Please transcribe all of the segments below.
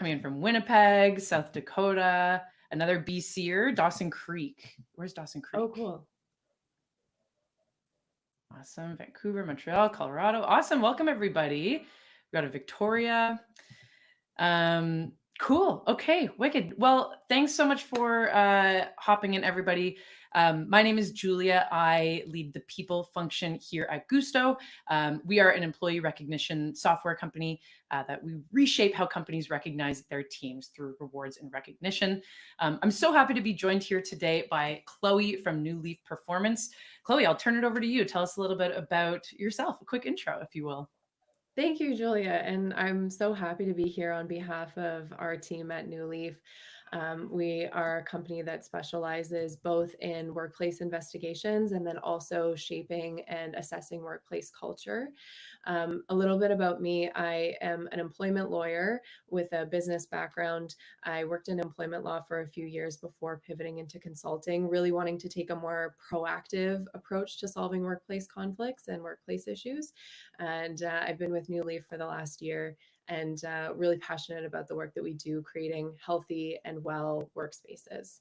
coming in from Winnipeg, South Dakota, another BCer, Dawson Creek. Where's Dawson Oh, Creek? cool. Awesome. Vancouver, Montreal, Colorado. Awesome. Welcome, everybody. We got a Victoria. Cool. Okay, wicked. Well, thanks so much for hopping in, everybody. My name is Julia. I lead the people function here at Guusto. We are an employee recognition software company that we reshape how companies recognize their teams through rewards and recognition. I'm so happy to be joined here today by Chloe from New Leaf Performance. Chloe, I'll turn it over to you. Tell us a little bit about yourself, a quick intro, if you will. Thank you, Julia. And I'm so happy to be here on behalf of our team at New Leaf. We are a company that specializes both in workplace investigations and then also shaping and assessing workplace culture. A little bit about me: I am an employment lawyer with a business background. I worked in employment law for a few years before pivoting into consulting, really wanting to take a more proactive approach to solving workplace conflicts and workplace issues. And I've been with New Leaf for the last year and really passionate about the work that we do, creating healthy and well workspaces.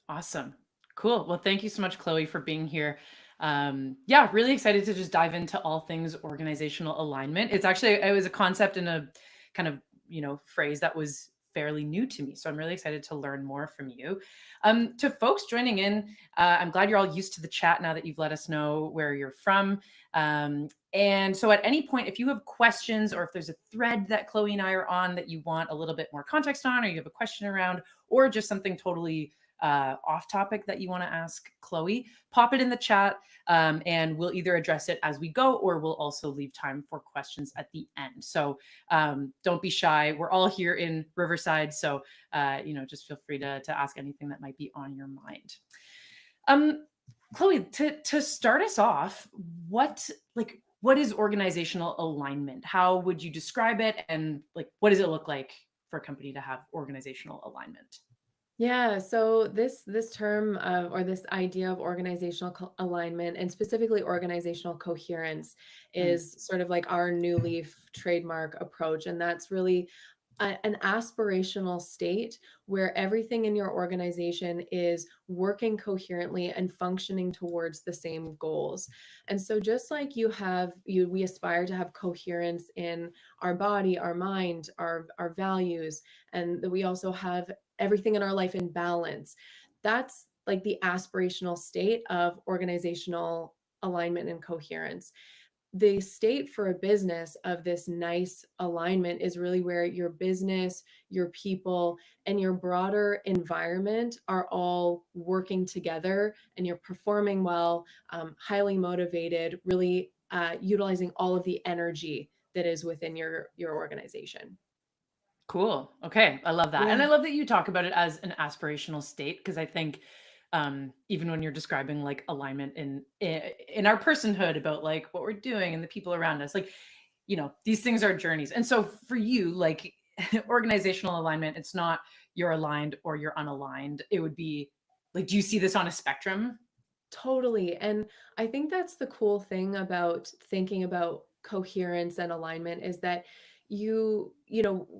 Awesome. Cool. Well, thank you so much, Chloe, for being here. Yeah, really excited to just dive into all things organizational alignment. It was a concept and a kind of, phrase that was fairly new to me. So I'm really excited to learn more from you. To folks joining in, I'm glad you're all used to the chat now that you've let us know where you're from. And so at any point, if you have questions or if there's a thread that Chloe and I are on that you want a little bit more context on, or you have a question around, or just something totally off topic that you want to ask Chloe, pop it in the chat and we'll either address it as we go or we'll also leave time for questions at the end. So don't be shy. We're all here in Riverside. So, just feel free to ask anything that might be on your mind. Chloe, to start us off, what is organizational alignment? How would you describe it? And what does it look like for a company to have organizational alignment? Yeah, so this term or this idea of organizational alignment and specifically organizational coherence Mm, is sort of like our New Leaf trademark approach, and that's really an aspirational state where everything in your organization is working coherently and functioning towards the same goals. And so just like we aspire to have coherence in our body, our mind, our values, and that we also have everything in our life in balance. That's like the aspirational state of organizational alignment and coherence. The state for a business of this nice alignment is really where your business, your people, and your broader environment are all working together and you're performing well, highly motivated, really utilizing all of the energy that is within your organization. cool. Okay. I love that. And Yeah. I love that you talk about it as an aspirational state because I think even when you're describing alignment in our personhood about what we're doing and the people around us, these things are journeys. And so for you, organizational alignment, it's not you're aligned or you're unaligned. It would be do you see this on a spectrum? Totally. And I think that's the cool thing about thinking about coherence and alignment is that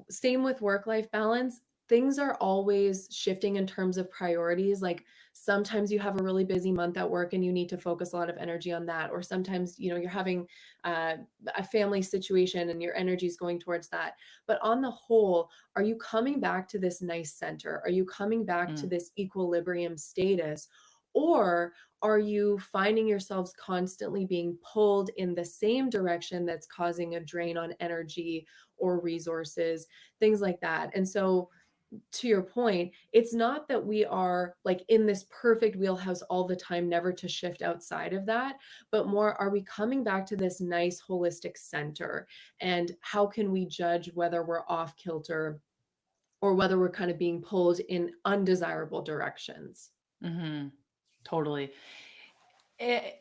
same with work-life balance, things are always shifting in terms of priorities. Like sometimes you have a really busy month at work and you need to focus a lot of energy on that. Or sometimes, you're having uh, a family situation and your energy is going towards that. But on the whole, are you coming back to this nice center? Are you coming back to Mm, this equilibrium status? Or are you finding yourselves constantly being pulled in the same direction that's causing a drain on energy or resources, things like that? And so, to your point, it's not that we are like in this perfect wheelhouse all the time, never to shift outside of that, but more, are we coming back to this nice holistic center? And how can we judge whether we're off kilter or whether we're kind of being pulled in undesirable directions? hmm Totally. Eh,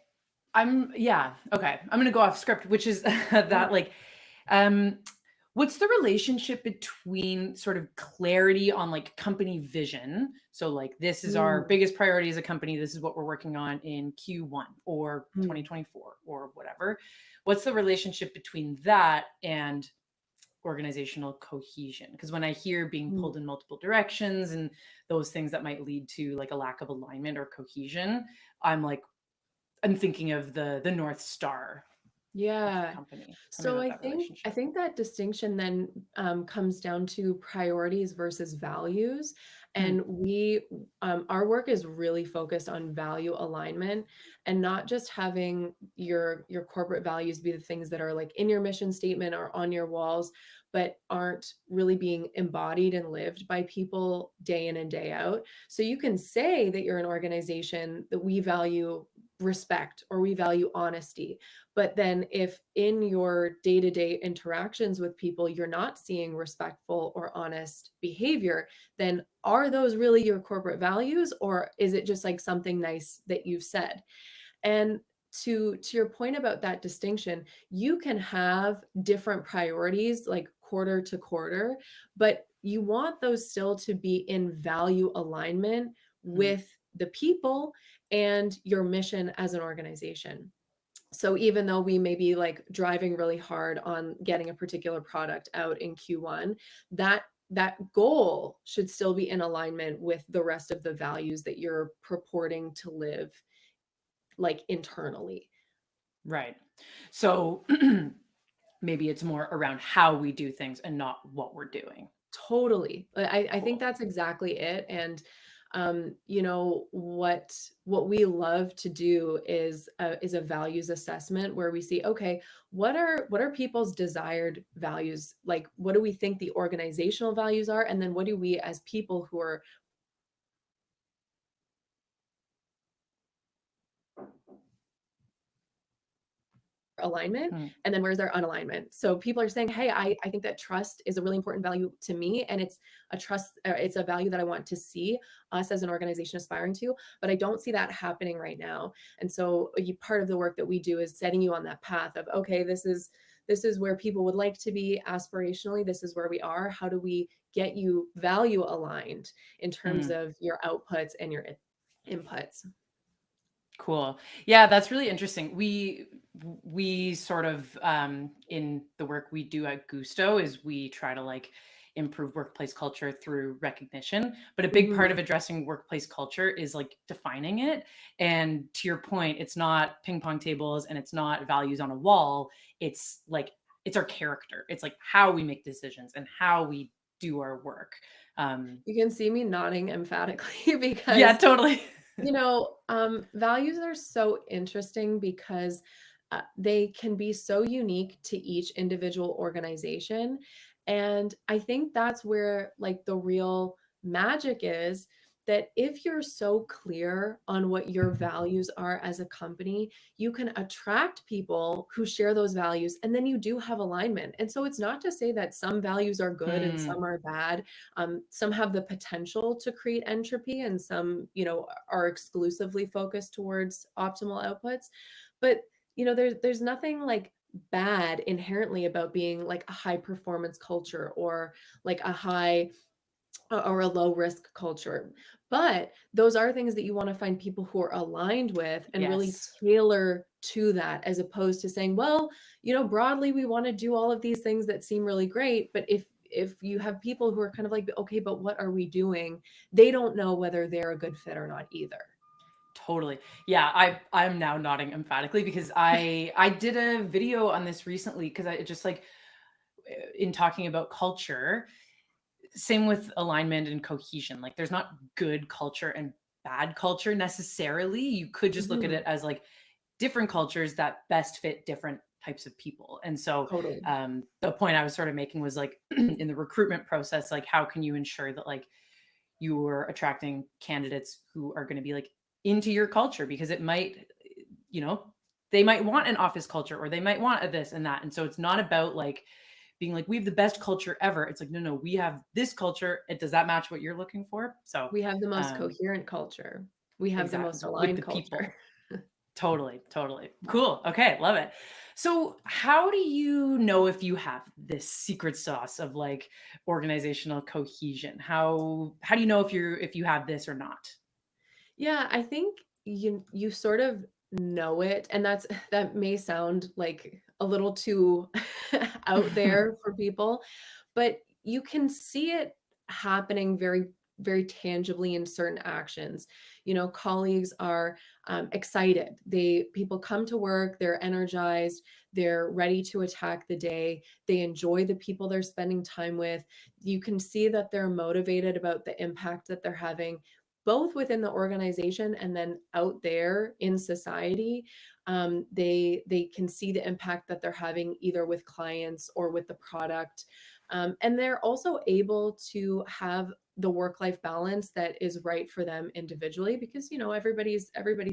yeah, okay. I'm gonna go off script, which is that Yeah. um, what's the relationship between sort of clarity on company vision? So this is our Mm, biggest priority as a company. This is what we're working on in Q1 or mm. 2024 or whatever. What's the relationship between that and organizational cohesion? Because when I hear being Mm. pulled in multiple directions and those things that might lead to like a lack of alignment or cohesion, I'm like, I'm thinking of the North Star of the Yeah. company, something So about I that think I relationship. think that distinction then comes down to priorities versus values, Hmm. and we our work is really focused on value alignment and not just having your corporate values be the things that are like in your mission statement or on your walls, but aren't really being embodied and lived by people day in and day out. So you can say that you're an organization that we value respect or we value honesty, but then, if in your day to day interactions with people, you're not seeing respectful or honest behavior, then are those really your corporate values? Or is it just like something nice that you've said? And to your point about that distinction, you can have different priorities like quarter to quarter, but you want those still to be in value alignment Hmm. with the people and your mission as an organization. So even though we may be like driving really hard on getting a particular product out in Q1, that goal should still be in alignment with the rest of the values that you're purporting to live like internally. Right. So maybe it's more around how we do things and not what we're doing. Totally. I think Cool. that's exactly it. And you know what we love to do is a values assessment where we see, okay, what are people's desired values? Like, what do we think the organizational values are? And then what do we as people who are alignment, Hmm. and then where's their unalignment? So people are saying, hey, I think that trust is a really important value to me, and it's a trust, it's a value that I want to see us as an organization aspiring to, but I don't see that happening right now. And so part of the work that we do is setting you on that path of, okay, this is where people would like to be aspirationally, this is where we are, how do we get you value aligned in terms Hmm. of your outputs and your inputs. Cool. Yeah, that's really interesting. We sort of in the work we do at Guusto is we try to like improve workplace culture through recognition, but a big part Mhm. of addressing workplace culture is like defining it. And to your point, it's not ping pong tables and it's not values on a wall. It's like it's our character. It's like how we make decisions and how we do our work. Um, You can see me nodding emphatically yeah, because totally. values are so interesting because they can be so unique to each individual organization. And I think that's where like the real magic is, that if you're so clear on what your values are as a company, you can attract people who share those values, and then you do have alignment. And so it's not to say that some values are good and Hmm. some are bad. Some have the potential to create entropy, and some, are exclusively focused towards optimal outputs. But there's nothing like bad inherently about being like a high performance culture or like a high or a low risk culture. But those are things that you want to find people who are aligned with and really Yes. tailor to that, as opposed to saying, well, broadly we want to do all of these things that seem really great, but if you have people who are kind of like, okay, but what are we doing? They don't know whether they're a good fit or not either. Totally. Yeah, I'm now nodding emphatically because I did a video on this recently because I just like in talking about culture, same with alignment and cohesion. Like there's not good culture and bad culture necessarily. You could just look at Mhm. it as like different cultures that best fit different types of people. And so Totally. the point I was sort of making was like in the recruitment process, like how can you ensure that like you are attracting candidates who are going to be like into your culture because it might, you know, they might want an office culture or they might want a this and that. And so it's not about like being like, we have the best culture ever. It's like, no, no, we have this culture. It does that match what you're looking for? So We have the most um coherent culture. We have the most exactly with aligned the culture. people. Totally, totally. Cool. Okay, love it. So, how do you know if you have this secret sauce of like organizational cohesion? How do you know if you have this or not? Yeah, I think you sort of know it, and that may sound like a little too out there for people, but you can see it happening very tangibly in certain actions. You know, colleagues are excited. People come to work, they're energized, they're ready to attack the day. They enjoy the people they're spending time with. You can see that they're motivated about the impact that they're having, both within the organization and then out there in society. They can see the impact that they're having either with clients or with the product, and they're also able to have the work life balance that is right for them individually, because you know everybody's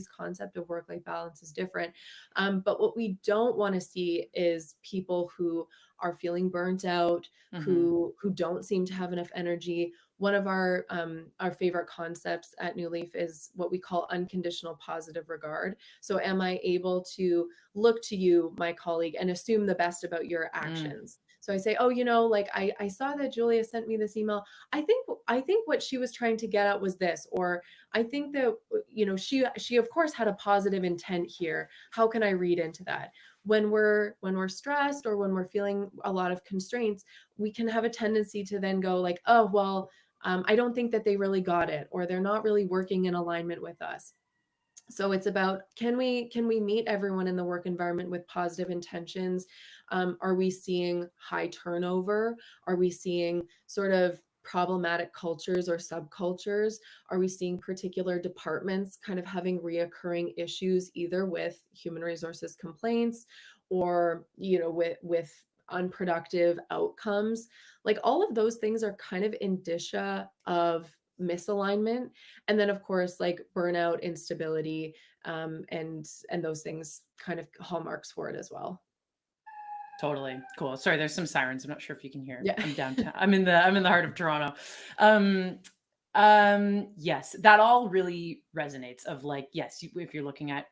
concept of work life balance is different. But what we don't want to see is people who are feeling burnt out, Hmm. who don't seem to have enough energy. One of our favorite concepts at New Leaf is what we call unconditional positive regard. So am I able to look to you, my colleague, and assume the best about your Mm. actions? So I say, oh, you know, like I saw that Julia sent me this email. I think what she was trying to get at was this, or I think that you know she of course had a positive intent here. How can I read into that? When we're stressed or when we're feeling a lot of constraints, we can have a tendency to then go like, oh well, I don't think that they really got it, or they're not really working in alignment with us. So it's about, can we meet everyone in the work environment with positive intentions? Are we seeing high turnover? Are we seeing sort of problematic cultures or subcultures? Are we seeing particular departments kind of having reoccurring issues, either with human resources complaints or with unproductive outcomes? Like all of those things are kind of indicia of misalignment. And then of course like burnout, instability, and those things kind of hallmarks for it as well. Totally. Cool. Sorry, there's some sirens. I'm not sure if you can hear. Yeah. I'm downtown. I'm in the heart of Toronto. Um yes, that all really resonates of like, yes, if you're looking at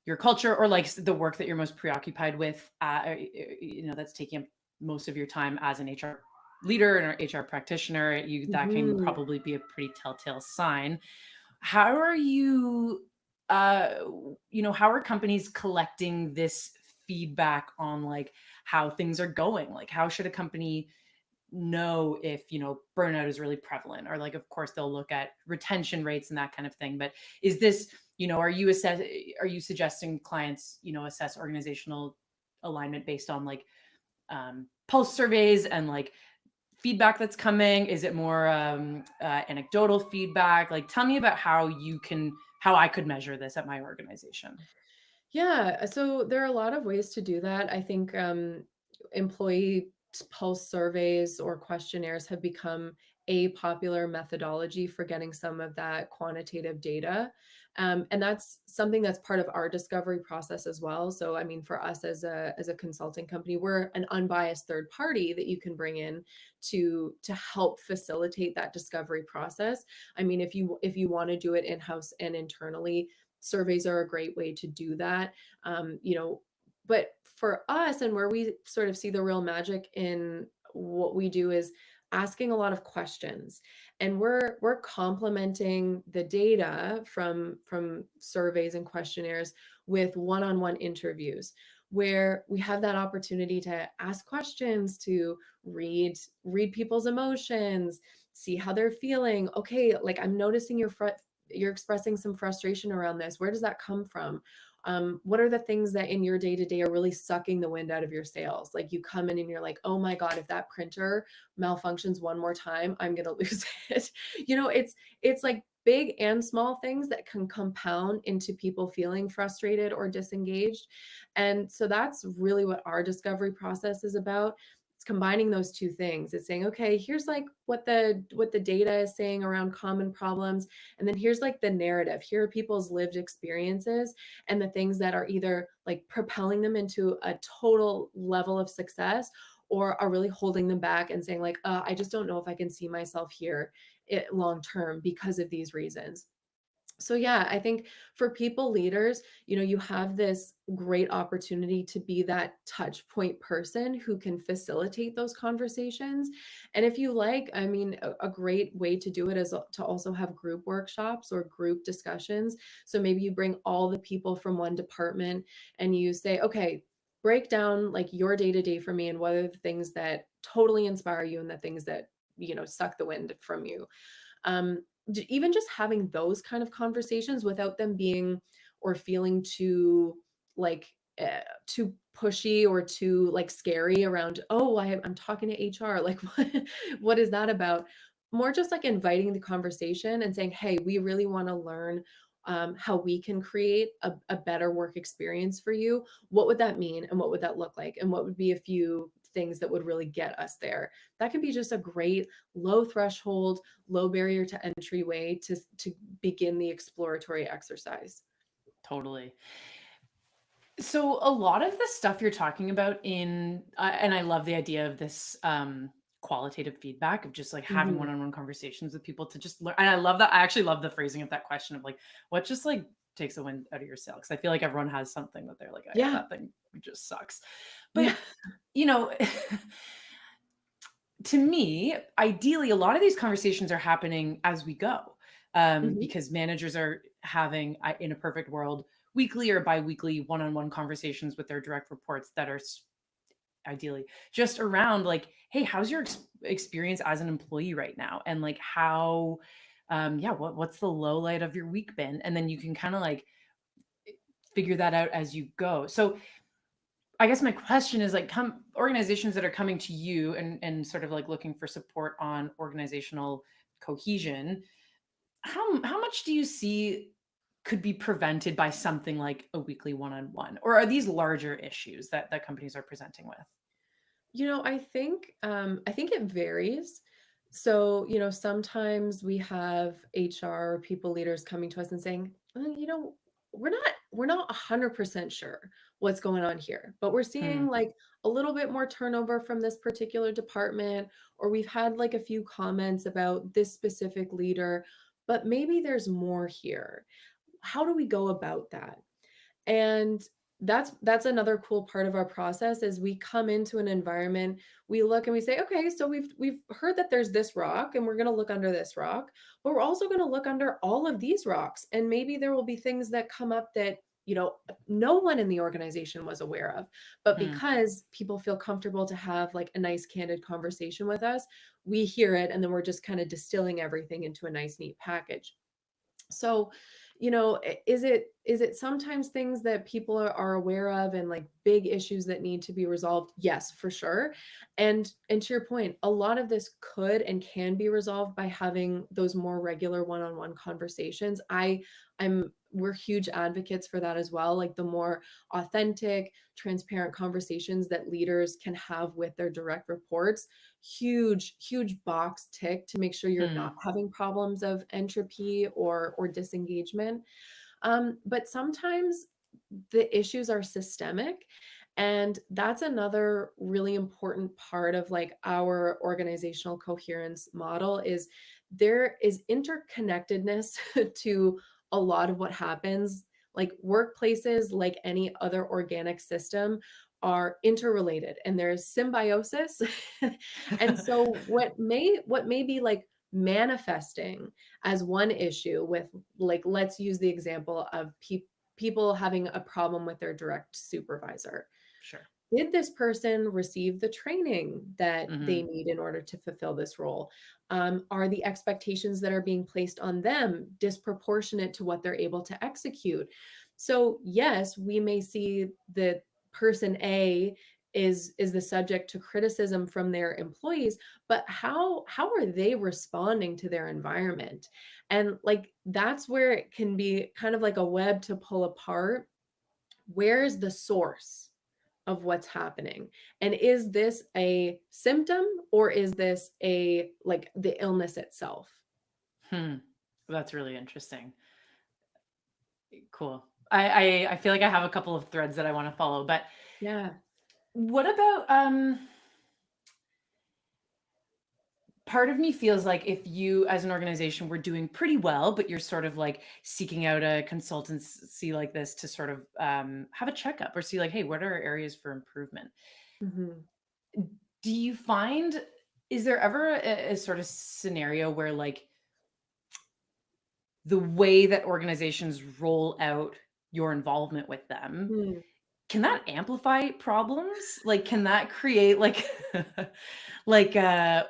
your culture or like the work that you're most preoccupied with, that's taking up most of your time as an HR leader and an HR practitioner, that can Mhm. probably be a pretty telltale sign. How are you uh how are companies collecting this feedback on like how things are going? Like how should a company know if, burnout is really prevalent? Or like of course they'll look at retention rates and that kind of thing, but is this, are you suggesting clients, assess organizational alignment based on like pulse surveys and like feedback that's coming? Is it more anecdotal feedback? Like, tell me about how I could measure this at my organization. Yeah, so there are a lot of ways to do that. I think employee pulse surveys or questionnaires have become a popular methodology for getting some of that quantitative data. And that's something that's part of our discovery process as well. So, I mean, for us as a consulting company, we're an unbiased third party that you can bring in to help facilitate that discovery process. I mean, if you want to do it in-house and internally, surveys are a great way to do that. But for us, and where we sort of see the real magic in what we do, is asking a lot of questions, and we're complementing the data from surveys and questionnaires with one-on-one interviews, where we have that opportunity to ask questions, to read people's emotions, see how they're feeling. Okay, like I'm noticing you're expressing some frustration around this. Where does that come from? What are the things that in your day to day are really sucking the wind out of your sails? Like you come in and you're like, oh my God, if that printer malfunctions one more time, I'm going to lose it. It's like big and small things that can compound into people feeling frustrated or disengaged. And so that's really what our discovery process is about. It's combining those two things. It's saying, okay, here's like what the data is saying around common problems, and then here's like the narrative. Here are people's lived experiences and the things that are either like propelling them into a total level of success, or are really holding them back and saying like, I just don't know if I can see myself here long term because of these reasons. So yeah, I think for people leaders, you have this great opportunity to be that touch point person who can facilitate those conversations. And if you like, I mean, a great way to do it is to also have group workshops or group discussions. So maybe you bring all the people from one department and you say, okay, break down like your day to day for me and what are the things that totally inspire you and the things that, suck the wind from you. Even just having those kind of conversations without them being or feeling too like too pushy or too like scary around, oh, I'm talking to HR, like what is that about? More just like inviting the conversation and saying, hey, we really want to learn how we can create a better work experience for you. What would that mean and what would that look like, and what would be a few things that would really get us there? That can be just a great low threshold, low barrier to entry way to begin the exploratory exercise. Totally. So a lot of the stuff you're talking about and I love the idea of this qualitative feedback of just like having Mhm. one-on-one conversations with people to just learn. And I love that. I actually love the phrasing of that question of like, what just like takes the wind out of your sail? Because I feel like everyone has something that they're like, oh yeah, Yeah. that thing just sucks. Yeah. But you know, to me, ideally, a lot of these conversations are happening as we go, Mhm. because managers are having, in a perfect world, weekly or biweekly one-on-one conversations with their direct reports that are ideally just around like, hey, how's your experience as an employee right now, and like how, yeah, what's the low light of your week been, and then you can kind of like figure that out as you go. So I guess my question is like, come organizations that are coming to you and sort of like looking for support on organizational cohesion, how much do you see could be prevented by something like a weekly one-on-one? Or are these larger issues that companies are presenting with? I think it varies. So, sometimes we have HR or people leaders coming to us and saying, we're not 100% sure what's going on here, but we're seeing Hmm. like a little bit more turnover from this particular department, or we've had like a few comments about this specific leader, but maybe there's more here. How do we go about that? And that's another cool part of our process is we come into an environment, we look and we say, okay, so we've heard that there's this rock and we're going to look under this rock, but we're also going to look under all of these rocks, and maybe there will be things that come up that no one in the organization was aware of, but Hmm. because people feel comfortable to have like a nice candid conversation with us, we hear it and then we're just kind of distilling everything into a nice neat package. So, is it sometimes things that people are aware of and like big issues that need to be resolved? Yes, for sure. And to your point, a lot of this could and can be resolved by having those more regular one-on-one conversations. We're huge advocates for that as well. Like the more authentic, transparent conversations that leaders can have with their direct reports, huge box tick to make sure you're not Hmm. having problems of entropy or disengagement. But sometimes the issues are systemic, and that's another really important part of like our organizational coherence model is there is interconnectedness to a lot of what happens. Like workplaces, like any other organic system, are interrelated and there's symbiosis. And so what may be like manifesting as one issue with, like, let's use the example of people having a problem with their direct supervisor. Sure. Did this person receive the training that they Hmm. need in order to fulfill this role? Are the expectations that are being placed on them disproportionate to what they're able to execute? So, yes, we may see that person A is the subject to criticism from their employees, but how are they responding to their environment? And like that's where it can be kind of like a web to pull apart. Where's the source of what's happening? And is this a symptom, or is this a like the illness itself? Hmm. That's really interesting. Cool. I feel like I have a couple of threads that I want to follow, but Yeah. what about part of me feels like if you as an organization were doing pretty well, but you're sort of like seeking out a consultancy like this to sort of have a checkup or see like, hey, what are areas for improvement? Mhm. Do you find, is there ever a sort of scenario where like the way that organizations roll out your involvement with them Mm. can that amplify problems? Like, can that create like like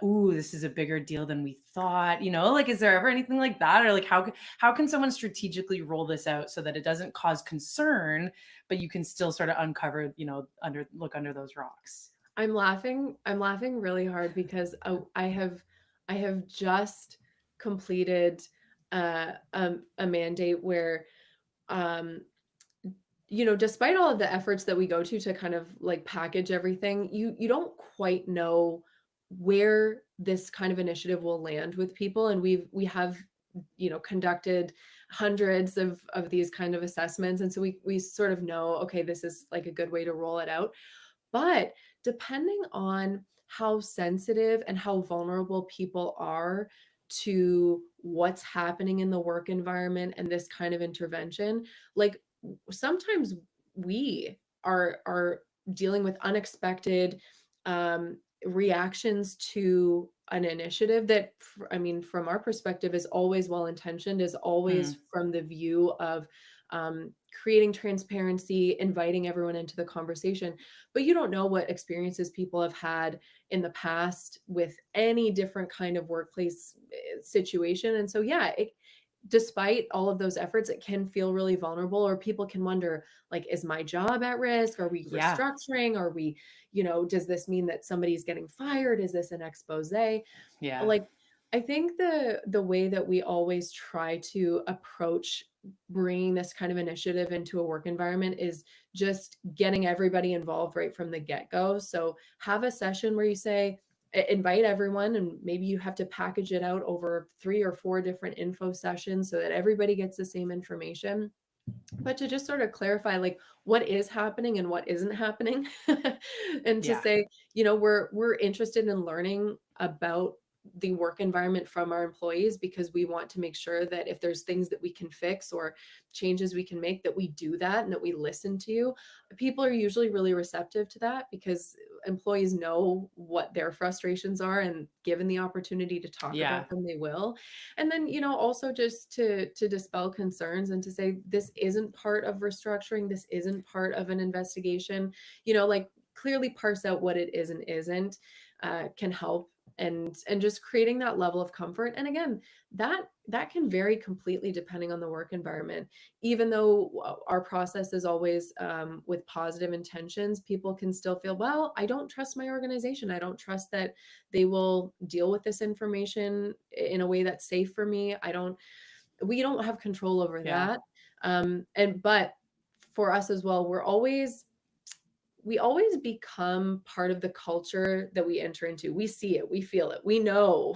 ooh, this is a bigger deal than we thought, you know? Like, is there ever anything like that? Or like how can someone strategically roll this out so that it doesn't cause concern, but you can still sort of uncover, under look under those rocks? I'm laughing really hard because I have just completed a mandate where um despite all of the efforts that we go to kind of like package everything, you don't quite know where this kind of initiative will land with people. And we have, conducted hundreds of these kind of assessments. And so we sort of know, okay, this is like a good way to roll it out. But depending on how sensitive and how vulnerable people are to what's happening in the work environment and this kind of intervention, like sometimes we are dealing with unexpected reactions to an initiative that I mean, from our perspective, is always well intentioned, is always Mm, from the view of creating transparency, inviting everyone into the conversation. But you don't know what experiences people have had in the past with any different kind of workplace situation. And so, yeah, despite all of those efforts, it can feel really vulnerable, or people can wonder, like, is my job at risk? Are we yeah, restructuring? Are we, does this mean that somebody's getting fired? Is this an expose? yeah, Like, I think the way that we always try to approach bringing this kind of initiative into a work environment is just getting everybody involved right from the get-go. So have a session where you say, invite everyone, and maybe you have to package it out over 3 or 4 different info sessions so that everybody gets the same information, but to just sort of clarify, like, what is happening and what isn't happening. And to yeah, say, we're interested in learning about the work environment from our employees, because we want to make sure that if there's things that we can fix or changes we can make, that we do that and that we listen to you. People are usually really receptive to that because employees know what their frustrations are, and given the opportunity to talk yeah, about them, they will. And then, also just to dispel concerns and to say, this isn't part of restructuring, this isn't part of an investigation, like, clearly parse out what it is and isn't, can help. And just creating that level of comfort. And again, that can vary completely depending on the work environment. Even though our process is always with positive intentions, people can still feel, well, I don't trust my organization, I don't trust that they will deal with this information in a way that's safe for me. We don't have control over yeah, that. And but for us as well, we always become part of the culture that we enter into. We see it, we feel it, we know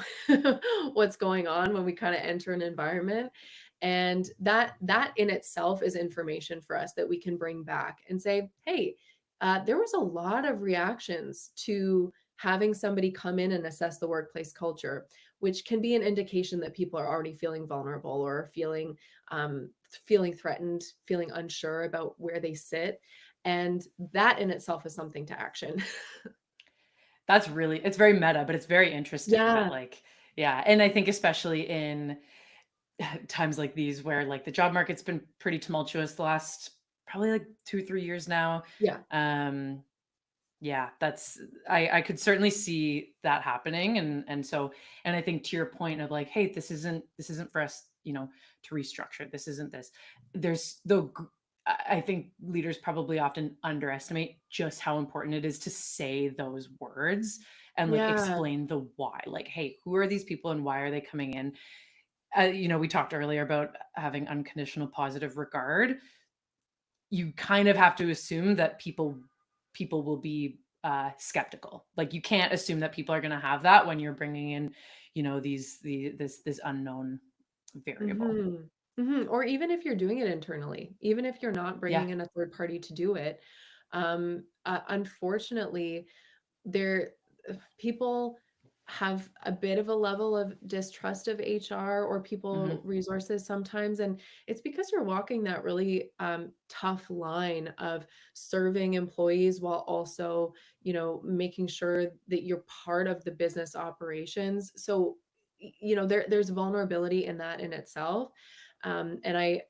what's going on when we kind of enter an environment. And that in itself is information for us that we can bring back and say, hey, there was a lot of reactions to having somebody come in and assess the workplace culture, which can be an indication that people are already feeling vulnerable or feeling threatened, feeling unsure about where they sit. And that in itself is something to action. that's really, it's very meta, but it's very interesting that Yeah. like, yeah, and I think especially in times like these where like the job market's been pretty tumultuous the last probably like 2 3 years now. Yeah. um yeah, that's, I could certainly see that happening. And so, and I think to your point of like, hey, this isn't for us, to restructure, this isn't this, there's the I think leaders probably often underestimate just how important it is to say those words and like Yeah. explain the why, like, hey, who are these people and why are they coming in? We talked earlier about having unconditional positive regard. You kind of have to assume that people will be skeptical. Like, you can't assume that people are going to have that when you're bringing in, this unknown variable. Mhm. Mhm. Or even if you're doing it internally, even if you're not Yeah. bringing in a third party to do it, unfortunately, there people have a bit of a level of distrust of HR or people Hmm. resources sometimes, and it's because you're walking that really tough line of serving employees while also, making sure that you're part of the business operations. So, there's vulnerability in that in itself. And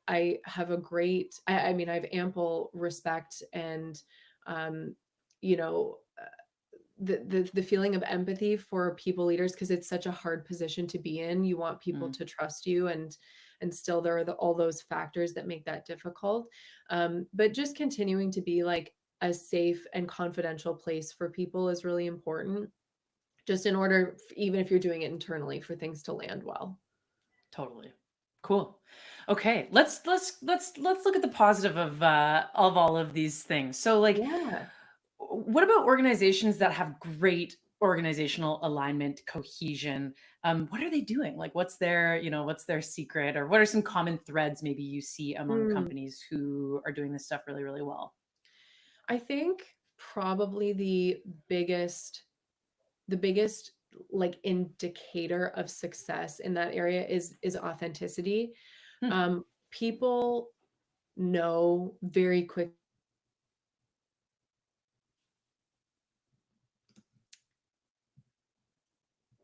I have a great, I mean, I have ample respect and, um, you know, the feeling of empathy for people leaders, because it's such a hard position to be in. You want people Mm, to trust you, and still there are all those factors that make that difficult. But just continuing to be like a safe and confidential place for people is really important, just in order, even if you're doing it internally, for things to land well. totally. Cool. Okay, let's look at the positive of all of these things. So like, Yeah. what about organizations that have great organizational alignment, cohesion? What are they doing? Like, what's their, what's their secret, or what are some common threads maybe you see among Mm. companies who are doing this stuff really, really well? I think probably the biggest like indicator of success in that area is authenticity. Hmm. People know very quick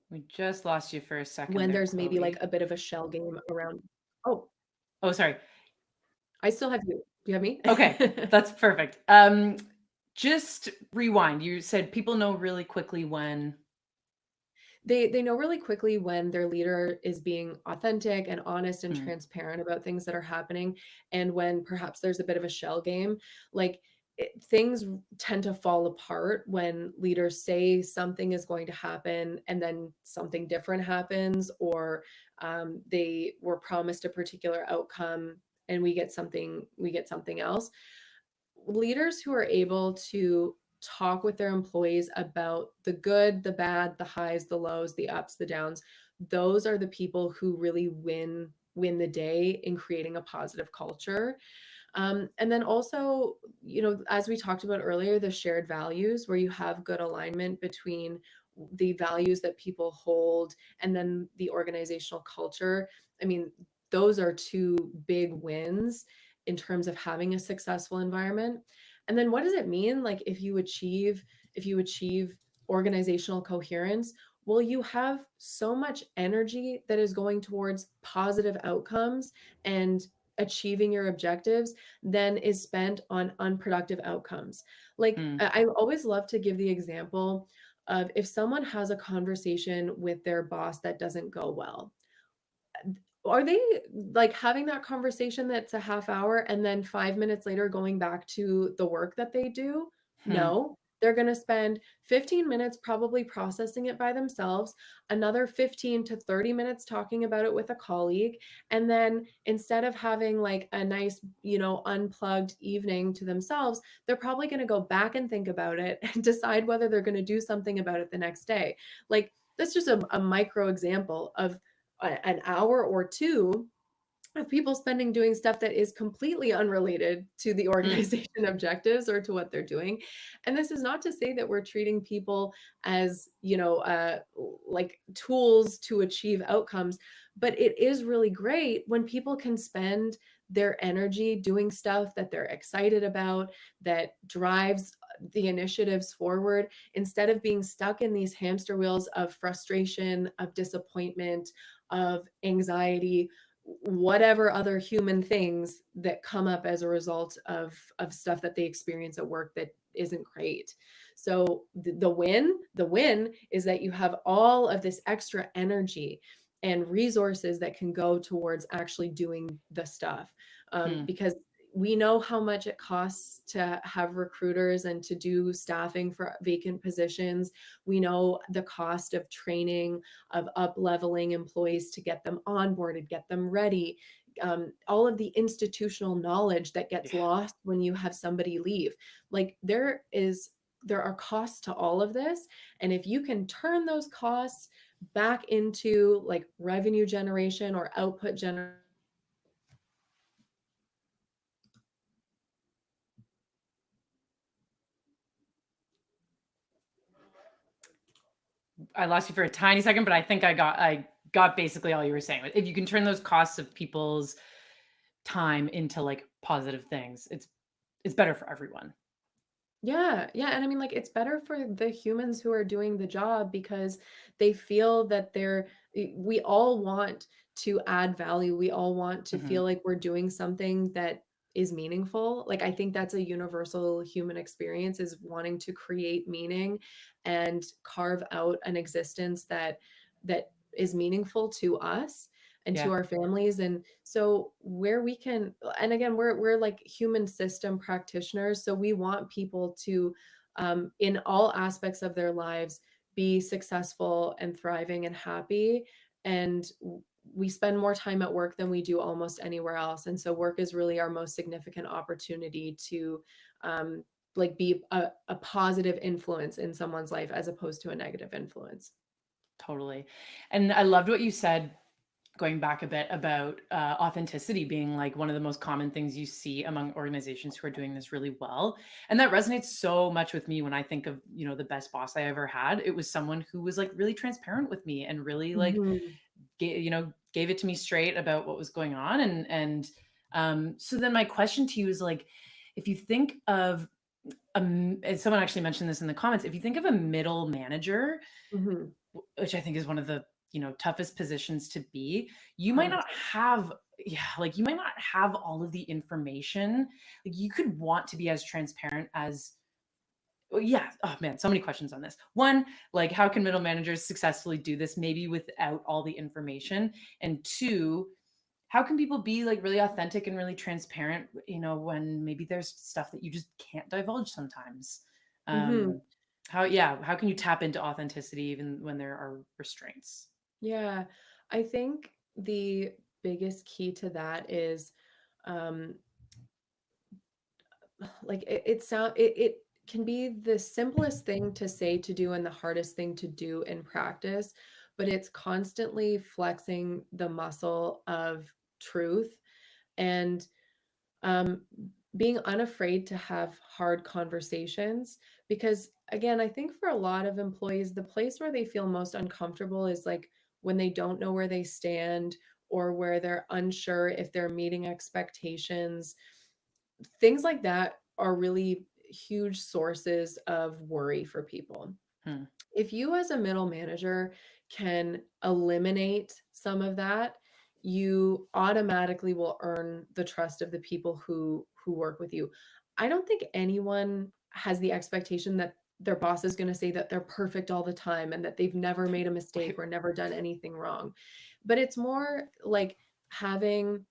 We just lost you for a second when there, there's maybe like Chloe. a bit of a shell game around. Oh, Oh, sorry. I still have you. Do you have me? Okay, that's perfect. Just rewind. You said people know really quickly when. They know really quickly when their leader is being authentic and honest and Hmm. transparent about things that are happening, and when perhaps there's a bit of a shell game. Like, things tend to fall apart when leaders say something is going to happen and then something different happens, or they were promised a particular outcome and we get something else. Leaders who are able to talk with their employees about the good, the bad, the highs, the lows, the ups, the downs, those are the people who really win the day in creating a positive culture. And then also, as we talked about earlier, the shared values, where you have good alignment between the values that people hold and then the organizational culture. I mean, those are two big wins in terms of having a successful environment. And then what does it mean, like, if you achieve organizational coherence? Well, you have so much energy that is going towards positive outcomes and achieving your objectives than is spent on unproductive outcomes. Like, Hmm. I always love to give the example of, if someone has a conversation with their boss that doesn't go well, are they like having that conversation that's a half hour and then 5 minutes later going back to the work that they do? Hmm. No. They're going to spend 15 minutes probably processing it by themselves, another 15 to 30 minutes talking about it with a colleague. And then, instead of having like a nice, unplugged evening to themselves, they're probably going to go back and think about it and decide whether they're going to do something about it the next day. Like, that's just a micro example of an hour or two of people spending doing stuff that is completely unrelated to the Hmm. organization objectives or to what they're doing. And this is not to say that we're treating people as, like tools to achieve outcomes, but it is really great when people can spend their energy doing stuff that they're excited about, that drives the initiatives forward, instead of being stuck in these hamster wheels of frustration, of disappointment, of anxiety, whatever other human things that come up as a result of stuff that they experience at work that isn't great. So the win is that you have all of this extra energy and resources that can go towards actually doing the stuff, Hmm. because we know how much it costs to have recruiters and to do staffing for vacant positions. We know the cost of training, of up leveling employees to get them onboarded, get them ready. All of the institutional knowledge that gets Yeah. lost when you have somebody leave. Like, there are costs to all of this. And if you can turn those costs back into like revenue generation or output generation. I lost you for a tiny second, but I think I got basically all you were saying. If you can turn those costs of people's time into like positive things, it's better for everyone. Yeah, yeah, and I mean, like, it's better for the humans who are doing the job, because they feel that they're we all want to add value. We all want to Hmm. feel like we're doing something that is meaningful. Like I think that's a universal human experience, is wanting to create meaning and carve out an existence that is meaningful to us and to Yeah, our families. And so where we can, and again, we're like human system practitioners, so we want people to in all aspects of their lives be successful and thriving and happy. And we spend more time at work than we do almost anywhere else. And so work is really our most significant opportunity to um, like be a positive influence in someone's life as opposed to a negative influence. totally. And I loved what you said, going back a bit, about authenticity being like one of the most common things you see among organizations who are doing this really well. And that resonates so much with me when I think of, the best boss I ever had. It was someone who was like really transparent with me and really like Mhm. gave it to me straight about what was going on. And so then my question to you is like, if you think of and someone actually mentioned this in the comments, if you think of a middle manager, Mhm. which I think is one of the toughest positions to be, you might not 100%. have, yeah, like you might not have all of the information. Like you could want to be as transparent as, well, yeah. Oh man, so many questions on this. One, like how can middle managers successfully do this maybe without all the information? And two, how can people be like really authentic and really transparent, when maybe there's stuff that you just can't divulge sometimes? Mhm. Um, how can you tap into authenticity even when there are restraints? Yeah. I think the biggest key to that is um like it can be the simplest thing to say to do and the hardest thing to do in practice, but it's constantly flexing the muscle of truth and um, being unafraid to have hard conversations. Because again, I think for a lot of employees, the place where they feel most uncomfortable is like when they don't know where they stand, or where they're unsure if they're meeting expectations. Things like that are really huge sources of worry for people. Hmm. If you as a middle manager can eliminate some of that, you automatically will earn the trust of the people who work with you. I don't think anyone has the expectation that their boss is going to say that they're perfect all the time and that they've never made a mistake or never done anything wrong. But it's more like having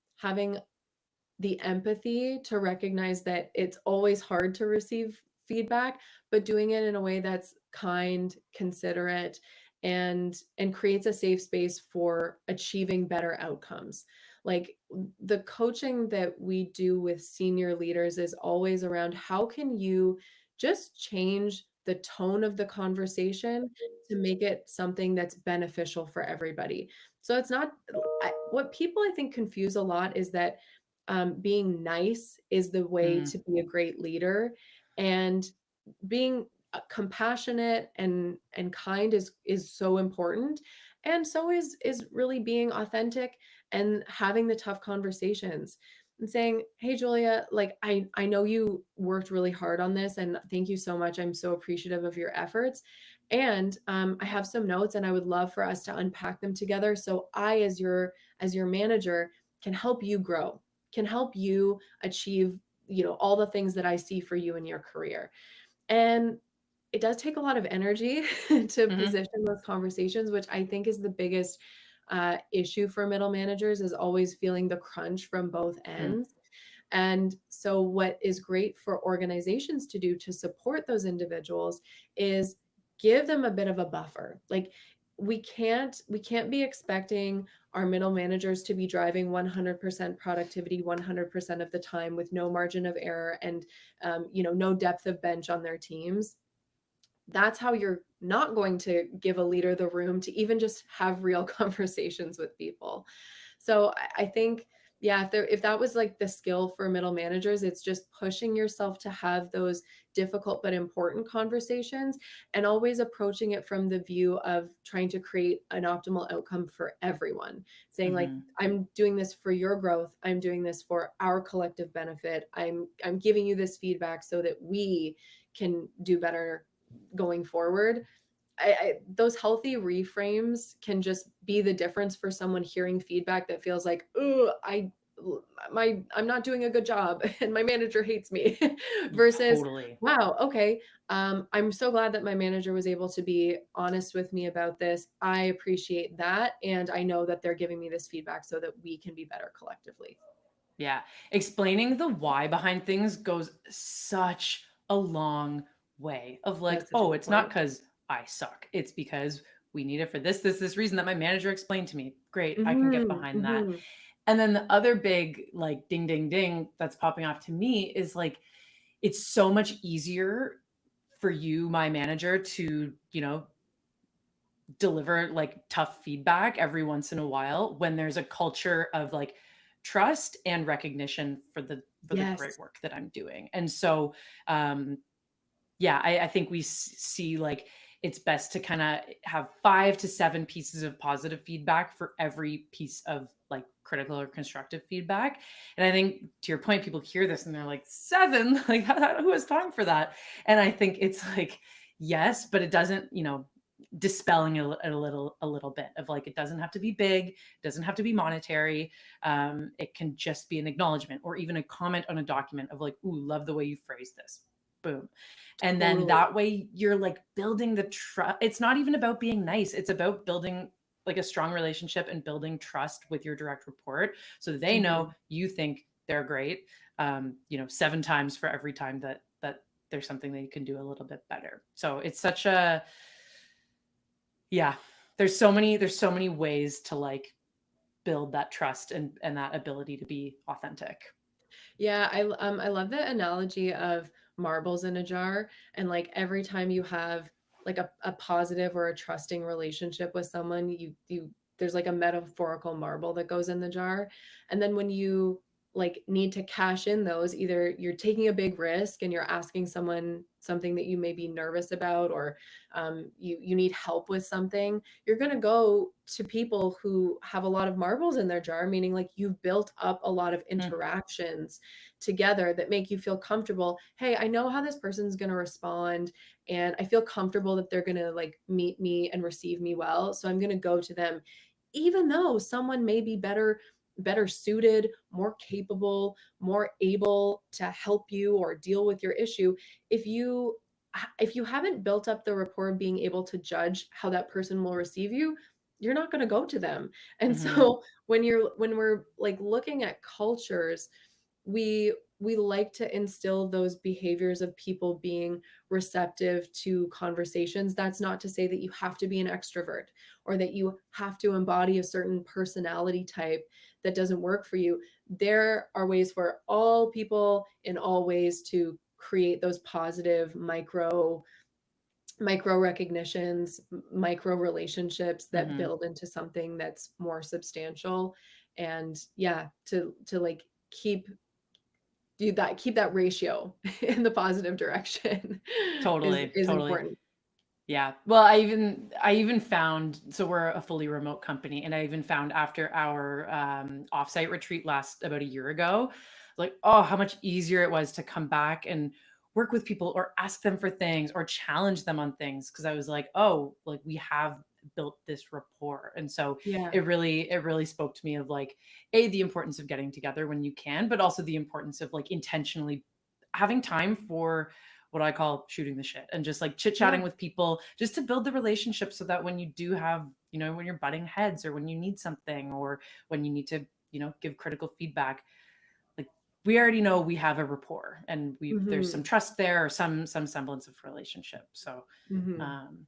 the empathy to recognize that it's always hard to receive feedback, but doing it in a way that's kind, considerate, and creates a safe space for achieving better outcomes. Like the coaching that we do with senior leaders is always around how can you just change the tone of the conversation to make it something that's beneficial for everybody. So it's not what people I think confuse a lot is that being nice is the way Hmm. to be a great leader, and being compassionate and kind is so important, and so is really being authentic and having the tough conversations and saying, hey Julia, like I know you worked really hard on this, and thank you so much, I'm so appreciative of your efforts, and I have some notes and I would love for us to unpack them together so I as your manager can help you grow, can help you achieve, all the things that I see for you in your career. And it does take a lot of energy to Hmm. position those conversations, which I think is the biggest issue for middle managers, is always feeling the crunch from both Hmm. ends. And so, what is great for organizations to do to support those individuals is give them a bit of a buffer. Like we can't be expecting our middle managers to be driving 100% productivity 100% of the time with no margin of error and no depth of bench on their teams. That's how you're not going to give a leader the room to even just have real conversations with people. So I think, yeah, if that was like the skill for middle managers, it's just pushing yourself to have those difficult but important conversations, and always approaching it from the view of trying to create an optimal outcome for everyone. Saying like, Hmm. I'm doing this for your growth, I'm doing this for our collective benefit. I'm giving you this feedback so that we can do better going forward. those healthy reframes can just be the difference for someone hearing feedback that feels like, oh, I'm not doing a good job and my manager hates me versus, Totally. wow, okay, I'm so glad that my manager was able to be honest with me about this. I appreciate that. And I know that they're giving me this feedback so that we can be better collectively. Yeah. Explaining the why behind things goes such a long way of like, That's such a oh, good it's not point. because I suck. It's because we need it for this reason that my manager explained to me. Great. I can get Hmm. behind that. Hmm. And then the other big like ding, ding, ding that's popping off to me is like, it's so much easier for you, my manager, to, deliver like tough feedback every once in a while when there's a culture of like trust and recognition for the great Yes. work that I'm doing. And so um yeah, I think we see like it's best to kind of have 5 to 7 pieces of positive feedback for every piece of like critical or constructive feedback. And I think to your point, people hear this and they're like, 7? Like, who has time for that? And I think it's like, yes, but it doesn't, dispelling a little bit of like, it doesn't have to be big, it doesn't have to be monetary. It can just be an acknowledgement or even a comment on a document of like, ooh, love the way you phrase this. Boom. And then Totally. that way you're like building the trust. It's not even about being nice. It's about building like a strong relationship and building trust with your direct report so they know Mhm. you think they're great. 7 times for every time that there's something that you can do a little bit better. So it's such a, yeah, there's so many ways to like build that trust and that ability to be authentic. Yeah, I love the analogy of marbles in a jar, and like every time you have like a positive or a trusting relationship with someone, you there's like a metaphorical marble that goes in the jar. And then when you like need to cash in those, either you're taking a big risk and you're asking someone something that you may be nervous about, or you need help with something, you're going to go to people who have a lot of marbles in their jar, meaning like you've built up a lot of Mm, interactions together that make you feel comfortable. Hey, I know how this person's going to respond, and I feel comfortable that they're going to like meet me and receive me well. So I'm going to go to them, even though someone may be better suited, more capable, more able to help you or deal with your issue. If you haven't built up the rapport of being able to judge how that person will receive you, you're not going to go to them. And mhm, so when we're like looking at cultures, we like to instill those behaviors of people being receptive to conversations. That's not to say that you have to be an extrovert or that you have to embody a certain personality type that doesn't work for you. There are ways for all people in all ways to create those positive micro recognitions, micro relationships that mhm. build into something that's more substantial. And yeah, to like keep that ratio in the positive direction Totally, is totally. important. Yeah. Well, I even found, so we're a fully remote company, and I even found after our offsite retreat last about a year ago, like, oh, how much easier it was to come back and work with people or ask them for things or challenge them on things because I was like, oh, like we have built this rapport. And so Yeah. it really spoke to me of like, A, the importance of getting together when you can, but also the importance of like intentionally having time for what I call shooting the shit and just like chit chatting Yeah. with people just to build the relationship so that when you do have, when you're butting heads or when you need something or when you need to, give critical feedback, like we already know we have a rapport and there's some Mhm. trust there or some semblance of relationship. So, Mhm. um,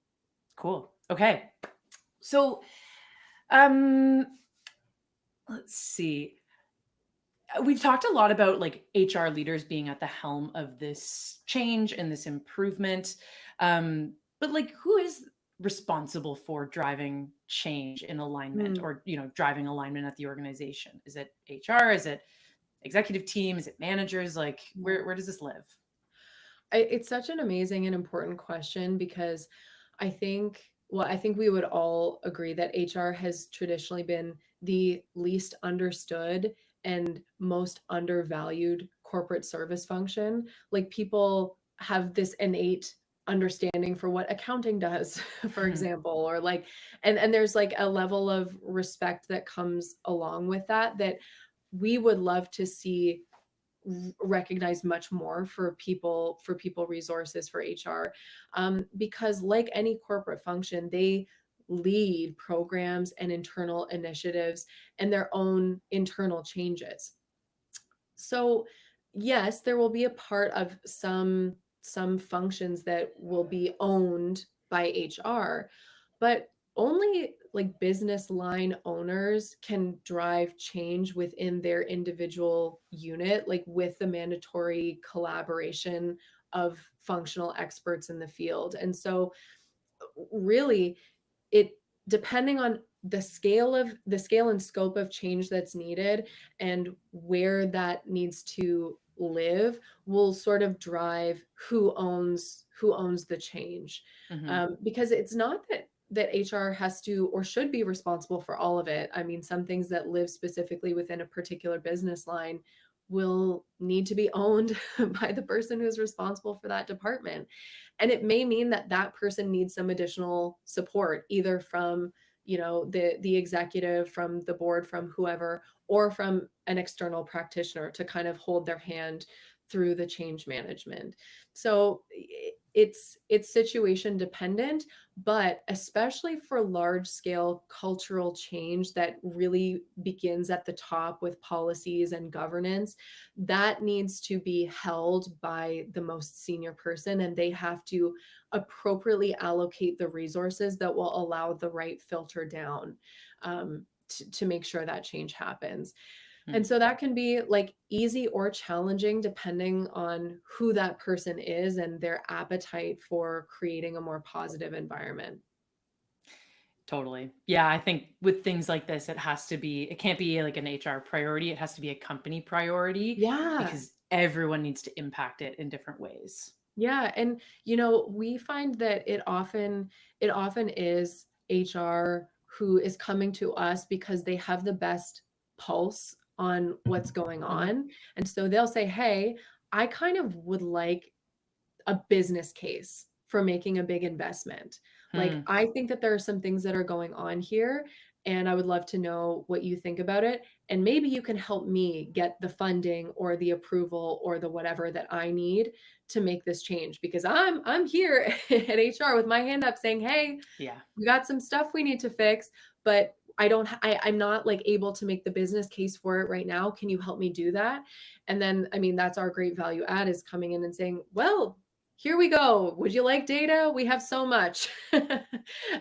cool. Okay. So, um, let's see. We've talked a lot about like HR leaders being at the helm of this change and this improvement. But like who is responsible for driving change in alignment Mm. or driving alignment at the organization? Is it HR? Is it executive team? Is it managers? Like Yeah. where does this live? It's such an amazing and important question because I think we would all agree that HR has traditionally been the least understood and most undervalued corporate service function. Like people have this innate understanding for what accounting does, for example, or like, and there's like a level of respect that comes along with that, that we would love to see recognized much more for people resources for HR, because like any corporate function, they lead programs and internal initiatives and their own internal changes. So yes, there will be a part of some functions that will be owned by HR, but only like business line owners can drive change within their individual unit, like with the mandatory collaboration of functional experts in the field. And so really, it, depending on the scale and scope of change that's needed and where that needs to live, will sort of drive who owns the change. Hmm. Because it's not that HR has to or should be responsible for all of it. I mean, some things that live specifically within a particular business line will need to be owned by the person who's responsible for that department. And it may mean that that person needs some additional support, either from, the executive, from the board, from whoever, or from an external practitioner to kind of hold their hand through the change management. So it's situation dependent, but especially for large scale cultural change that really begins at the top with policies and governance, that needs to be held by the most senior person, and they have to appropriately allocate the resources that will allow the right filter down, to make sure that change happens. And so that can be like easy or challenging depending on who that person is and their appetite for creating a more positive environment. Totally. Yeah, I think with things like this, it can't be like an HR priority. It has to be a company priority Yeah. because everyone needs to impact it in different ways. Yeah, and we find that it often is HR who is coming to us because they have the best pulse on what's going Hmm. on. And so they'll say, "Hey, I kind of would like a business case for making a big investment. Like, Hmm. I think that there are some things that are going on here, and I would love to know what you think about it. And maybe you can help me get the funding or the approval or the whatever that I need to make this change, because I'm here at HR with my hand up saying, "Hey, Yeah. we got some stuff we need to fix, but I'm not like able to make the business case for it right now. Can you help me do that?" And then, I mean, that's our great value add, is coming in and saying, "Well, here we go. Would you like data? We have so much."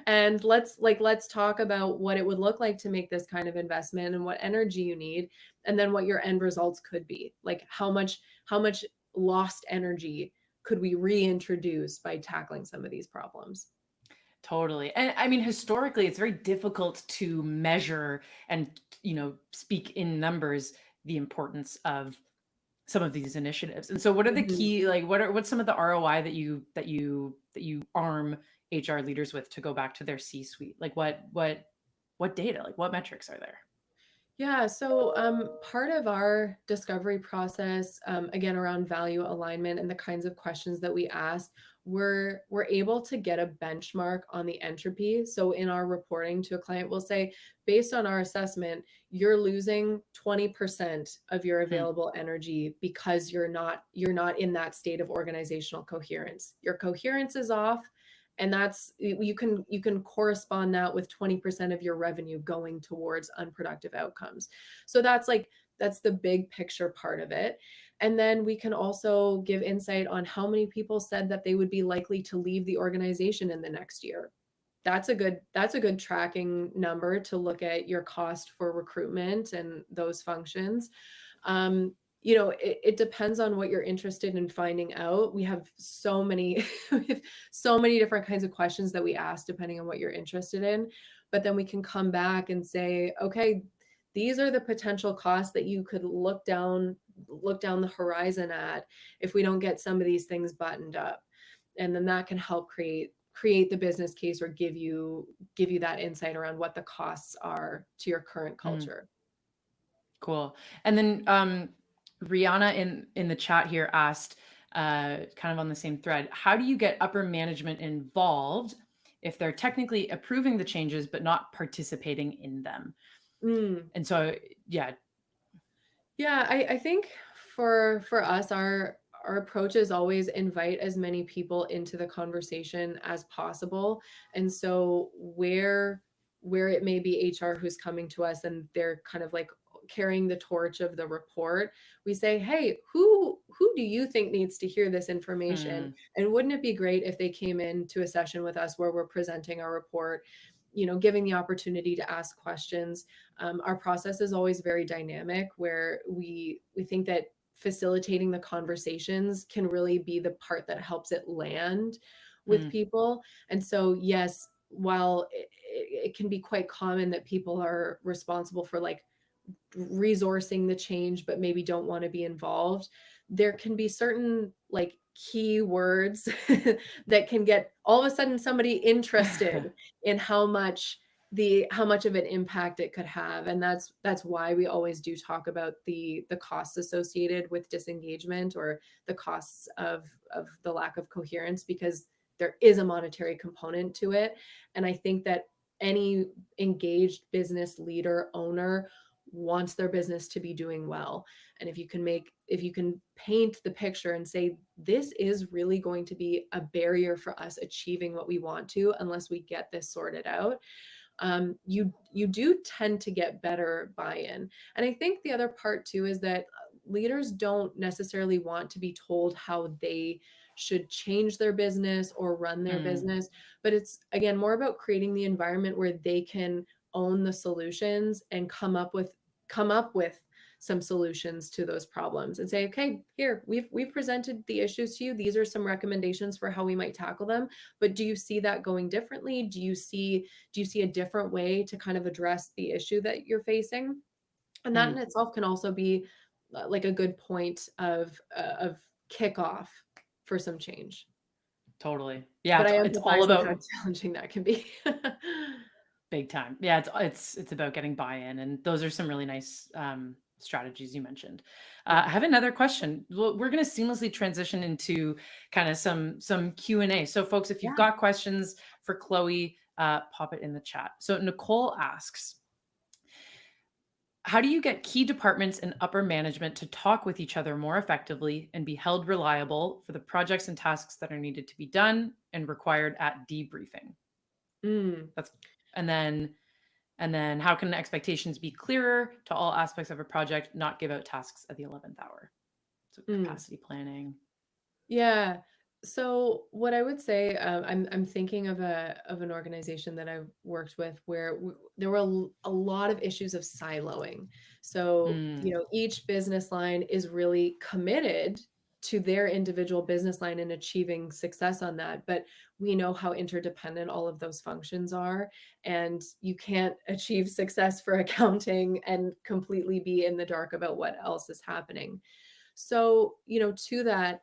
And let's talk about what it would look like to make this kind of investment and what energy you need, and then what your end results could be. Like how much lost energy could we reintroduce by tackling some of these problems? Totally. And I mean, historically, it's very difficult to measure and, speak in numbers the importance of some of these initiatives. And so what are the Mhm. key, like what's some of the ROI that you arm HR leaders with to go back to their C-suite? Like what data, like what metrics are there? Yeah, so part of our discovery process, again around value alignment and the kinds of questions that we ask, we're able to get a benchmark on the entropy. So in our reporting to a client, we'll say, based on our assessment, you're losing 20% of your Hmm. available energy because you're not in that state of organizational coherence. Your coherence is off, and that's, you can correspond that with 20% of your revenue going towards unproductive outcomes. So that's the big picture part of it. And then we can also give insight on how many people said that they would be likely to leave the organization in the next year. That's a good tracking number to look at your cost for recruitment and those functions. um, it depends on what you're interested in finding out. We have so many we have so many different kinds of questions that we ask depending on what you're interested in. But then we can come back and say, okay, these are the potential costs that you could look down the horizon at if we don't get some of these things buttoned up. And then that can help create the business case, or give you that insight around what the costs are to your current Hmm. culture. Cool. And then Rihanna in the chat here asked, kind of on the same thread. How do you get upper management involved if they're technically approving the changes but not participating in them? Mm. And so, yeah. Yeah, I think for us, our approach is always invite as many people into the conversation as possible. And so where it may be HR who's coming to us and they're kind of like carrying the torch of the report, we say, "Hey, who do you think needs to hear this information? Mm, And wouldn't it be great if they came into a session with us where we're presenting our report, giving the opportunity to ask questions?" Our process is always very dynamic, where we think that facilitating the conversations can really be the part that helps it land with mm, people. And so, yes, while it can be quite common that people are responsible for like resourcing the change but maybe don't want to be involved, there can be certain like key words that can get all of a sudden somebody interested in how much of an impact it could have. And that's why we always do talk about the costs associated with disengagement, or the costs of the lack of coherence, because there is a monetary component to it. And I think that any engaged business leader, owner, wants their business to be doing well. And if you can paint the picture and say, this is really going to be a barrier for us achieving what we want to unless we get this sorted out, you do tend to get better buy-in. And I think the other part too is that leaders don't necessarily want to be told how they should change their business or run their mm, business, but it's again more about creating the environment where they can own the solutions and come up with some solutions to those problems and say, okay, here, we've presented the issues to you, these are some recommendations for how we might tackle them, but do you see that going differently? Do you see a different way to kind of address the issue that you're facing? And that in mm. itself can also be like a good point of kickoff for some change. Totally. Yeah, But I it's all empathize with how about challenging that can be. big time. Yeah, it's about getting buy-in, and those are some really nice strategies you mentioned. Yeah. I have another question. We're going to seamlessly transition into kind of some Q&A. So, folks, if you've Yeah. got questions for Chloe, pop it in the chat. So, Nicole asks, how do you get key departments and upper management to talk with each other more effectively and be held reliable for the projects and tasks that are needed to be done and required at debriefing? Mm, That's and then how can expectations be clearer to all aspects of a project, not give out tasks at the 11th hour? So mm. capacity planning. Yeah. So what I would say, I'm thinking of an organization that I've worked with where there were a lot of issues of siloing. So Mm, each business line is really committed to their individual business line and achieving success on that, but we know how interdependent all of those functions are, and you can't achieve success for accounting and completely be in the dark about what else is happening. So to that,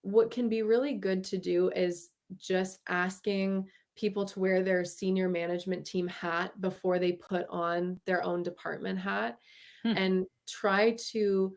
what can be really good to do is just asking people to wear their senior management team hat before they put on their own department hat, hmm, and try to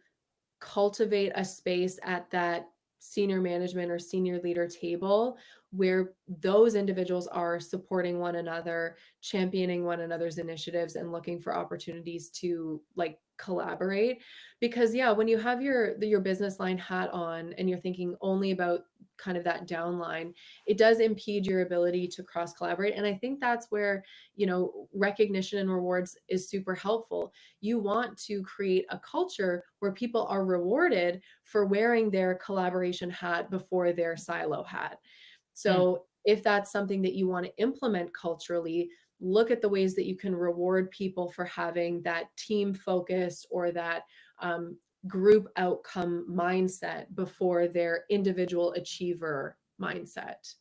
cultivate a space at that senior management or senior leader table where those individuals are supporting one another, championing one another's initiatives, and looking for opportunities to like collaborate. Because yeah, when you have your business line hat on and you're thinking only about kind of that downline, it does impede your ability to cross collaborate. And I think that's where recognition and rewards is super helpful. You want to create a culture where people are rewarded for wearing their collaboration hat before their silo hat. hmm. So if that's something that you want to implement culturally, look at the ways that you can reward people for having that team focus or that group outcome mindset before their individual achiever mindset.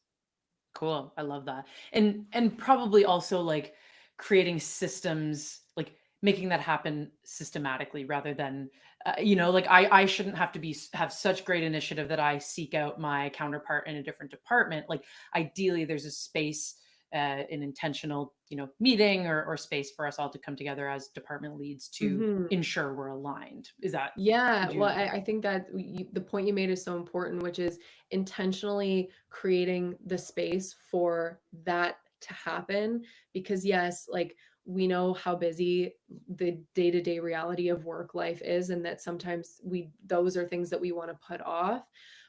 Cool. I love that. And probably also like creating systems, like making that happen systematically rather than like I shouldn't have to have such great initiative that I seek out my counterpart in a different department. Like ideally there's a space an intentional, meeting or space for us all to come together as department leads to Mhm. ensure we're aligned. Is that, Yeah, would well, you? I think that the point you made is so important, which is intentionally creating the space for that to happen. Because, yes, like we know how busy the day-to-day reality of work life is, and that sometimes those are things that we want to put off.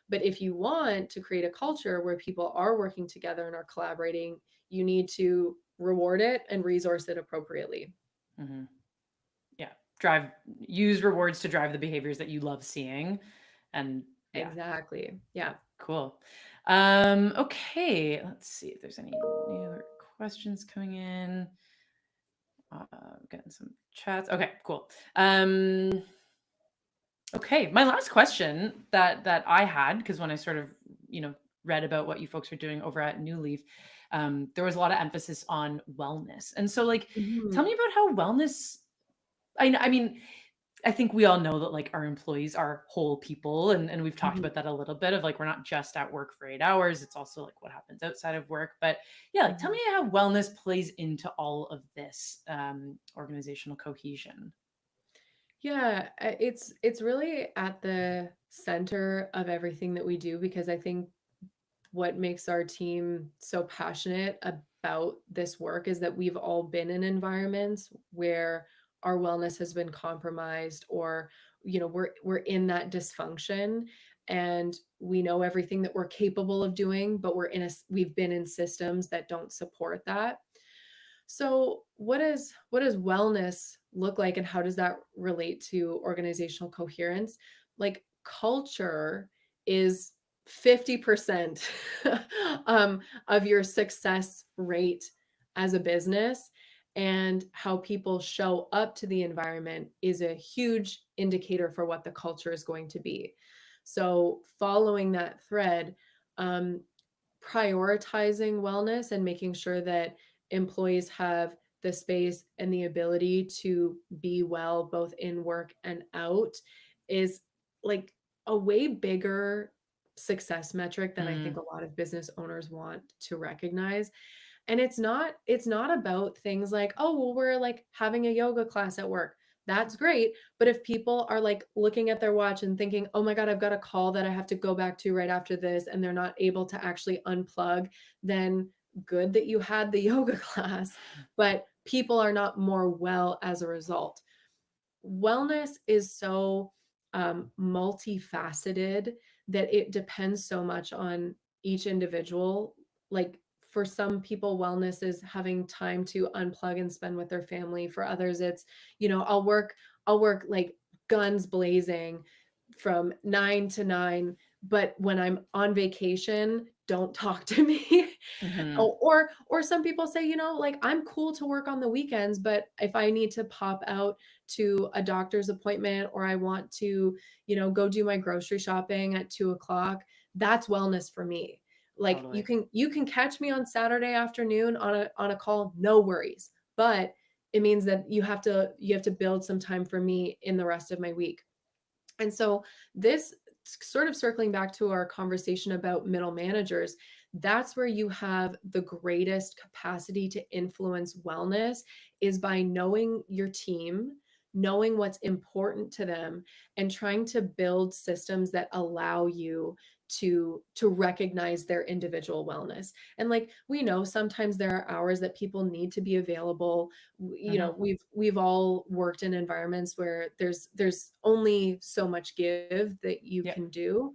But if you want to create a culture where people are working together and are collaborating, you need to reward it and resource it appropriately. Mhm. Yeah, drive use rewards to drive the behaviors that you love seeing. And yeah, Exactly. Yeah. cool. Okay, let's see if there's any new questions coming in. Getting some chats. Okay, cool. Okay, my last question that I had, because when I sort of, you know, read about what you folks are doing over at New Leaf, there was a lot of emphasis on wellness. And so, like, tell me Mhm. about how wellness. I mean, I think we all know that like our employees are whole people, and we've talked Mhm. about that a little bit of like we're not just at work for 8 hours. It's also like what happens outside of work. But yeah, like tell Mhm. me how wellness plays into all of this organizational cohesion. Yeah, it's really at the center of everything that we do, because I think what makes our team so passionate about this work is that we've all been in environments where our wellness has been compromised, or we're in that dysfunction, and we know everything that we're capable of doing, but we've been in systems that don't support that. So, what does wellness look like, and how does that relate to organizational coherence? Like, culture is 50% of your success rate as a business, and how people show up to the environment is a huge indicator for what the culture is going to be. So, following that thread, um, prioritizing wellness and making sure that employees have the space and the ability to be well both in work and out is like a way bigger success metric than I think Mm, a lot of business owners want to recognize. And it's not about things like, oh, well, we're like having a yoga class at work. That's great. But if people are like looking at their watch and thinking, oh my God, I've got a call that I have to go back to right after this, and they're not able to actually unplug, then good that you had the yoga class, but people are not more well as a result. Wellness is so multifaceted that it depends so much on each individual. Like, for some people, wellness is having time to unplug and spend with their family. For others, it's, I'll work like guns blazing from 9 to 9, but when I'm on vacation, don't talk to me. hmm. Or some people say, like, I'm cool to work on the weekends, but if I need to pop out to a doctor's appointment, or I want to, go do my grocery shopping at 2 o'clock, that's wellness for me. Like, you Totally. can you can catch me on Saturday afternoon on a call, no worries. But it means that you have to build some time for me in the rest of my week. And so, this sort of circling back to our conversation about middle managers, that's where you have the greatest capacity to influence wellness, is by knowing your team, knowing what's important to them, and trying to build systems that allow you to recognize their individual wellness. And like, we know sometimes there are hours that people need to be available. Hmm. We've all worked in environments where there's only so much give that you Yeah. can do,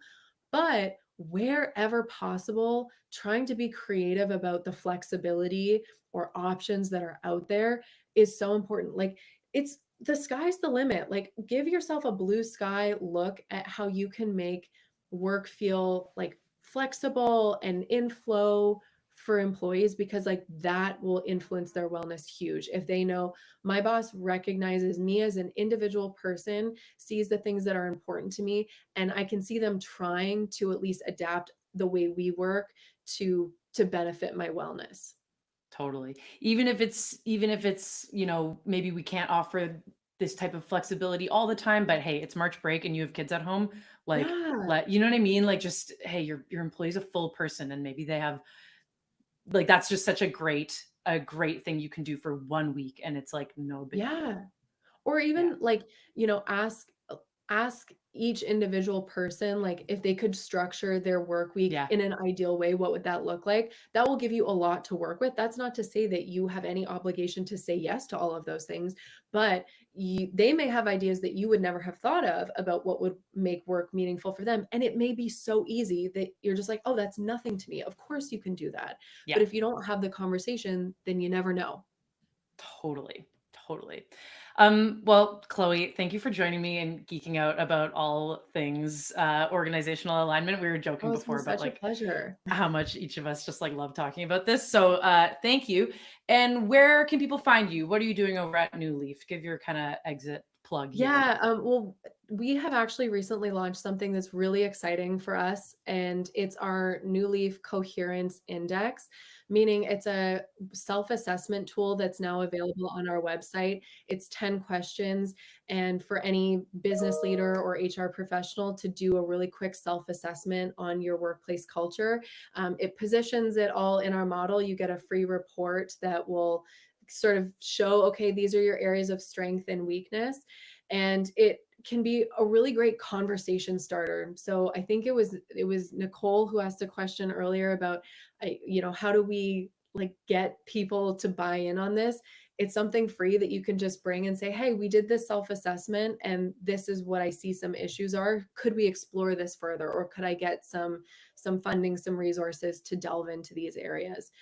but wherever possible, trying to be creative about the flexibility or options that are out there is so important. Like, it's the sky's the limit. Like, give yourself a blue sky look at how you can make work feel like flexible and in flow for employees, because like that will influence their wellness huge. If they know my boss recognizes me as an individual person, sees the things that are important to me, and I can see them trying to at least adapt the way we work to benefit my wellness. Totally. Even if it's, maybe we can't offer this type of flexibility all the time, but hey, it's March break and you have kids at home, like Yeah. let you know what I mean? Like just hey, your employee's a full person and maybe they have like that's just such a great thing you can do for 1 week, and it's like no big deal. Yeah. Or Yeah. even like, ask each individual person, like, if they could structure their work week Yeah. in an ideal way, what would that look like? That will give you a lot to work with. That's not to say that you have any obligation to say yes to all of those things, but they may have ideas that you would never have thought of about what would make work meaningful for them. And it may be so easy that you're just like, oh, that's nothing to me. Of course you can do that. Yeah. But if you don't have the conversation, then you never know. Totally. Totally. Well, Chloe, thank you for joining me and geeking out about all things organizational alignment. We were joking Oh, it's been before about such a like pleasure. how much each of us just like love talking about this. So thank you. And where can people find you? What are you doing over at New Leaf? Give your kind of exit plug here. Yeah, well, we have actually recently launched something that's really exciting for us, and it's our New Leaf Coherence Index, meaning it's a self-assessment tool that's now available on our website. It's 10 questions, and for any business leader or HR professional to do a really quick self-assessment on your workplace culture. It positions it all in our model. You get a free report that will sort of show, okay, these are your areas of strength and weakness, and it can be a really great conversation starter. So I think it was Nicole who asked a question earlier about, how do we like get people to buy in on this? It's something free that you can just bring and say, hey, we did this self-assessment and this is what I see some issues are. Could we explore this further, or could I get some funding, some resources to delve into these areas?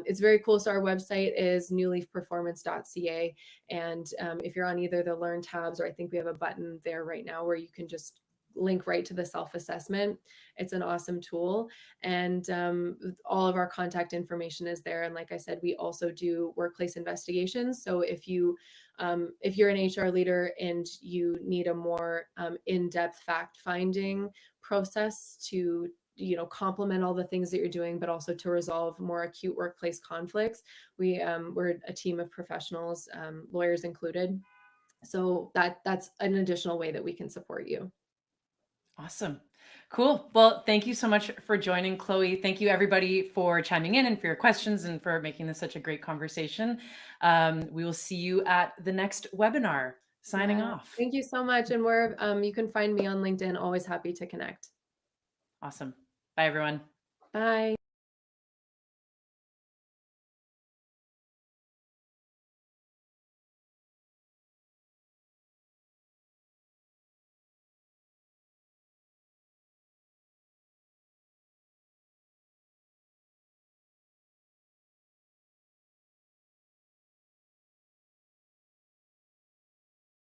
It's very cool. So our website is newleafperformance.ca. And if you're on either the Learn tabs, or I think we have a button there right now where you can just link right to the self-assessment. It's an awesome tool. And all of our contact information is there. And like I said, we also do workplace investigations. So if you're an HR leader and you need a more in-depth fact-finding process to complement all the things that you're doing, but also to resolve more acute workplace conflicts, we're a team of professionals, lawyers included. So that's an additional way that we can support you. Awesome. Cool. Well, thank you so much for joining, Chloe. Thank you, everybody, for chiming in and for your questions and for making this such a great conversation. We will see you at the next webinar. Signing Yeah, off. thank you so much. And you can find me on LinkedIn. Always happy to connect. Awesome. Bye, everyone. Bye.